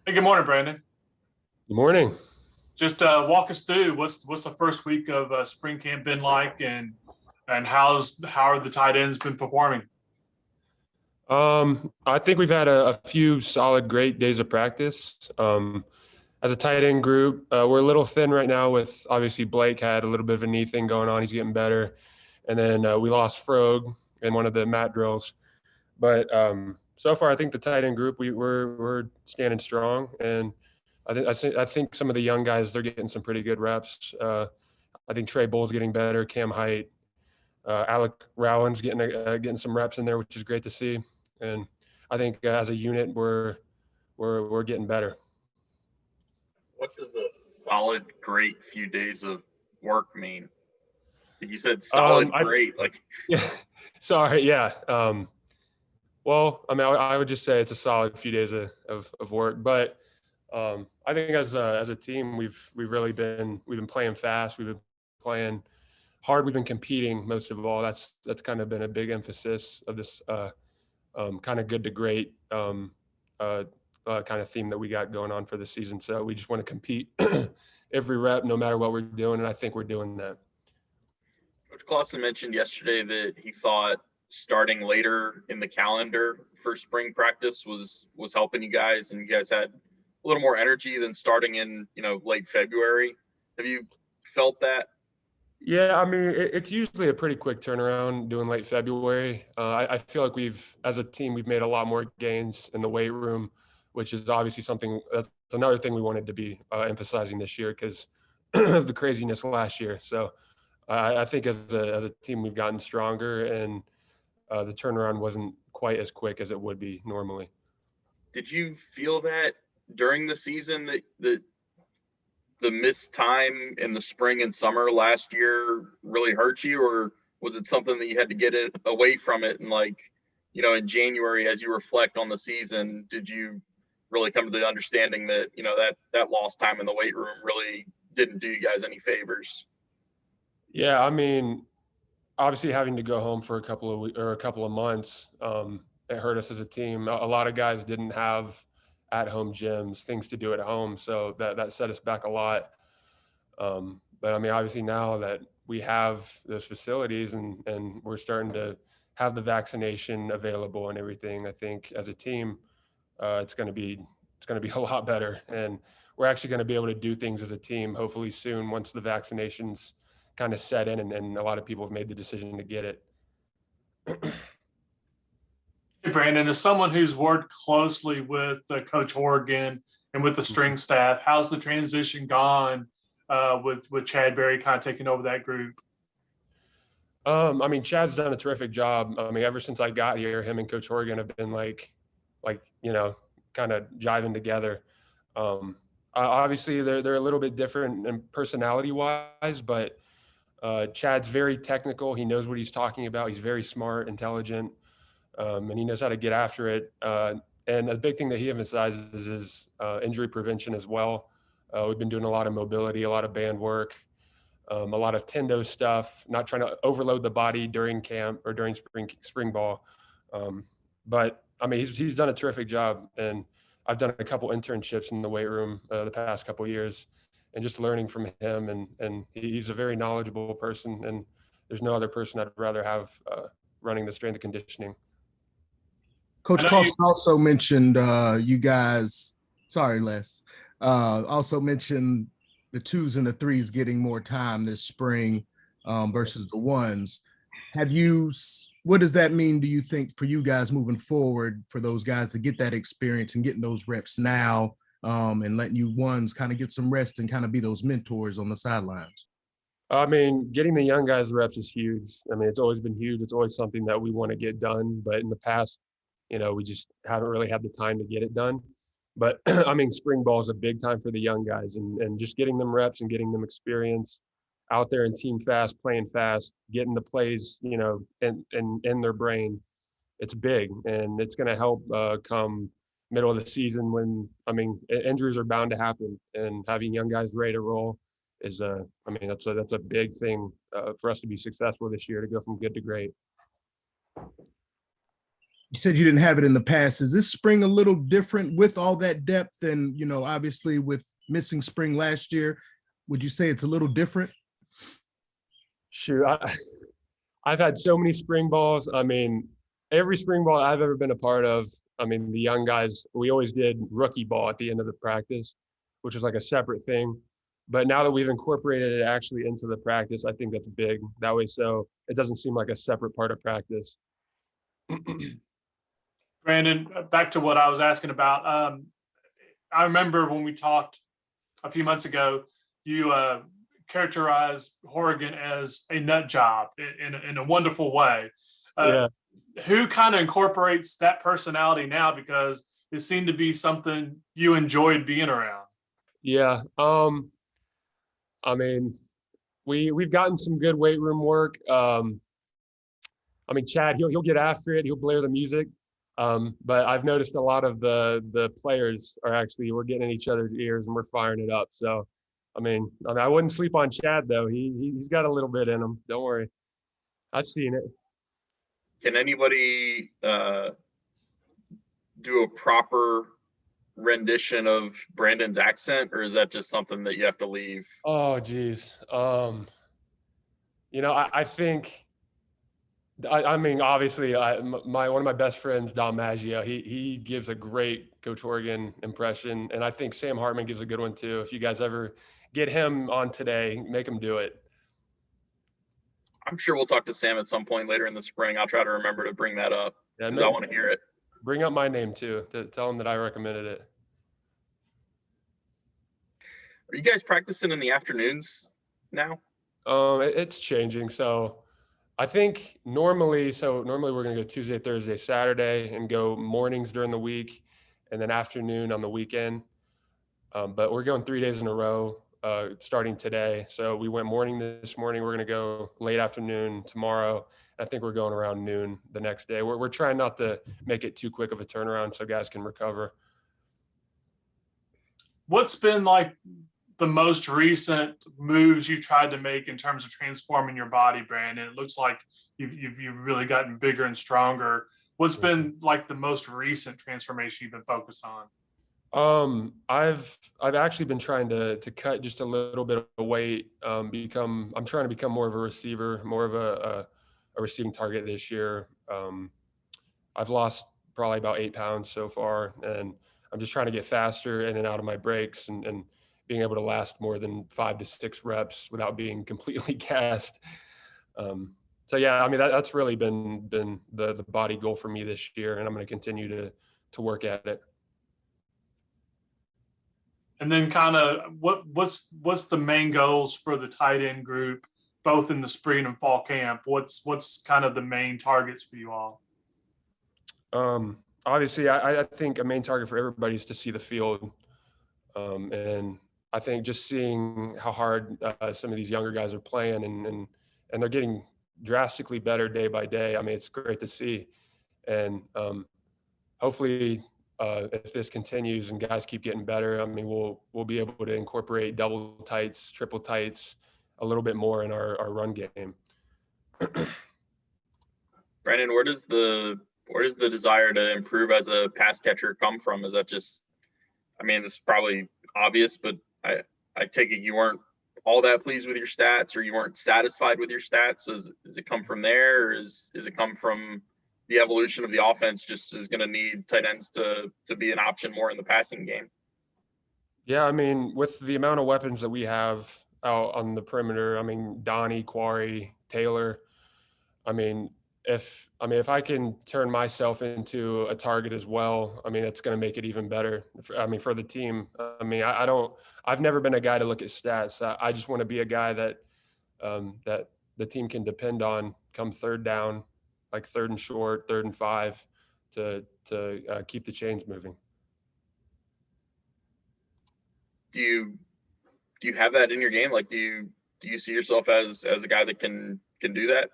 Hey, good morning, Brandon. Good morning. Just walk us through what's the first week of spring camp been like, and how are the tight ends been performing? I think we've had a few solid, great days of practice. As a tight end group, we're a little thin right now with obviously Blake had a little bit of a knee thing going on. He's getting better. And then we lost Frog in one of the mat drills. But so far, I think the tight end group, we're standing strong. And I think some of the young guys, they're getting some pretty good reps. I think Trey Bull's getting better, Cam Height. Alec Rowan's getting some reps in there, which is great to see. And I think as a unit, we're getting better. What does a solid, great few days of work mean? You said solid, I great. Like, Yeah, sorry, yeah. Well, I mean, I would just say it's a solid few days of work, but I think as a team, we've really been playing fast. We've been playing hard. We've been competing most of all. That's kind of been a big emphasis of this kind of good to great uh, kind of theme that we got going on for the season. So we just want to compete every rep, no matter what we're doing, and I think we're doing that. Coach Clausen mentioned yesterday that he thought starting later in the calendar for spring practice was helping you guys, and you guys had a little more energy than starting in late February. Have you felt that? Yeah, I mean, it's usually a pretty quick turnaround doing late February. I feel like as a team, we've made a lot more gains in the weight room, which is obviously something that's another thing we wanted to be emphasizing this year because of the craziness last year. So I think as a team, we've gotten stronger, and the turnaround wasn't quite as quick as it would be normally. Did you feel that during the season that the missed time in the spring and summer last year really hurt you, or was it something that you had to get it away from it? And in January, as you reflect on the season, did you really come to the understanding that, that lost time in the weight room really didn't do you guys any favors? Yeah, I mean, obviously having to go home for a couple of months, it hurt us as a team. A lot of guys didn't have at-home gyms, things to do at home, so that set us back a lot. But I mean, obviously now that we have those facilities and we're starting to have the vaccination available and everything, I think as a team, it's going to be a lot better, and we're actually going to be able to do things as a team hopefully soon once the vaccinations kind of set in and a lot of people have made the decision to get it. Hey, Brandon, as someone who's worked closely with Coach Horgan and with the string staff, how's the transition gone with Chad Berry kind of taking over that group? I mean, Chad's done a terrific job. I mean, ever since I got here, him and Coach Horgan have been like kind of jiving together. Obviously, they're a little bit different in personality wise, but Chad's very technical. He knows what he's talking about. He's very smart, intelligent, and he knows how to get after it. And a big thing that he emphasizes is injury prevention as well. We've been doing a lot of mobility, a lot of band work, a lot of tendo stuff, not trying to overload the body during camp or during spring ball. But I mean, he's done a terrific job, and I've done a couple internships in the weight room the past couple years, and just learning from him. And he's a very knowledgeable person, and there's no other person I'd rather have running the strength and conditioning. I Coach know Coughlin you. also mentioned you guys. Sorry, Les. Also mentioned the twos and the threes getting more time this spring versus the ones. Have you? What does that mean? Do you think for you guys moving forward, for those guys to get that experience and getting those reps now, and letting you ones kind of get some rest and kind of be those mentors on the sidelines? I mean, getting the young guys reps is huge. I mean, it's always been huge. It's always something that we want to get done, but in the past, we just haven't really had the time to get it done. But I mean, spring ball is a big time for the young guys, and just getting them reps and getting them experience out there in team fast, playing fast, getting the plays, in their brain. It's big, and it's going to help come middle of the season when, I mean, injuries are bound to happen, and having young guys ready to roll is I mean, that's a big thing for us to be successful this year, to go from good to great. You said you didn't have it in the past. Is this spring a little different with all that depth and, obviously with missing spring last year? Would you say it's a little different? Shoot, I've had so many spring balls. I mean, every spring ball I've ever been a part of, I mean, the young guys, we always did rookie ball at the end of the practice, which was like a separate thing. But now that we've incorporated it actually into the practice, I think that's big. That way, so it doesn't seem like a separate part of practice. Brandon, back to what I was asking about. I remember when we talked a few months ago, you characterized Horrigan as a nut job in a wonderful way. Yeah. Who kind of incorporates that personality now? Because it seemed to be something you enjoyed being around. Yeah. I mean, we've gotten some good weight room work. I mean, Chad, he'll get after it. He'll blare the music. But I've noticed a lot of the players we're getting in each other's ears and we're firing it up. So, I mean, I wouldn't sleep on Chad though. He's got a little bit in him. Don't worry. I've seen it. Can anybody do a proper rendition of Brandon's accent, or is that just something that you have to leave? Oh, geez. I think. I mean, obviously, one of my best friends, Dom Maggio, he gives a great Coach Horrigan impression, and I think Sam Hartman gives a good one too. If you guys ever get him on today, make him do it. I'm sure we'll talk to Sam at some point later in the spring. I'll try to remember to bring that up because I want to hear it. Bring up my name too, to tell him that I recommended it. Are you guys practicing in the afternoons now? It's changing. So I think normally we're going to go Tuesday, Thursday, Saturday and go mornings during the week and then afternoon on the weekend. But we're going 3 days in a row starting today. So we went morning this morning. We're going to go late afternoon tomorrow. I think we're going around noon the next day. We're trying not to make it too quick of a turnaround so guys can recover. What's been like the most recent moves you tried to make in terms of transforming your body, Brandon? It looks like you've really gotten bigger and stronger. What's been like the most recent transformation you've been focused on? I've actually been trying to cut just a little bit of weight. I'm trying to become more of a receiver, more of a receiving target this year. I've lost probably about 8 pounds so far, and I'm just trying to get faster in and out of my breaks and being able to last more than 5 to 6 reps without being completely gassed. So yeah, I mean that's really been the body goal for me this year, and I'm going to continue to work at it. And then kind of what's the main goals for the tight end group, both in the spring and fall camp? What's kind of the main targets for you all? Obviously, I think a main target for everybody is to see the field. And I think just seeing how hard some of these younger guys are playing and they're getting drastically better day by day. I mean, it's great to see. And hopefully, if this continues and guys keep getting better, I mean, we'll be able to incorporate double tights, triple tights a little bit more in our run game. Brandon, where does the desire to improve as a pass catcher come from? Is that just, I mean, this is probably obvious, but I take it you weren't all that pleased with your stats, or you weren't satisfied with your stats. So does it come from there, or is it come from the evolution of the offense just is going to need tight ends to be an option more in the passing game? Yeah, I mean, with the amount of weapons that we have out on the perimeter, I mean, Donnie, Quarry, Taylor, I mean, if I can turn myself into a target as well, I mean, it's going to make it even better. I mean, for the team, I mean, I've never been a guy to look at stats. I just want to be a guy that the team can depend on come third down, like 3rd and short, 3rd and 5 to keep the chains moving. Do you have that in your game? Like, do you see yourself as a guy that can do that?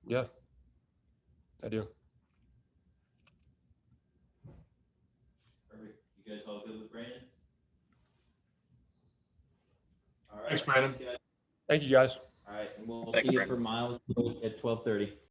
Yeah, I do. Perfect. You guys all good with Brandon? All right. Thanks, Brandon. Guys. Thank you, guys. All right, and we'll Thanks, see you Brandon. for Miles at 12:30.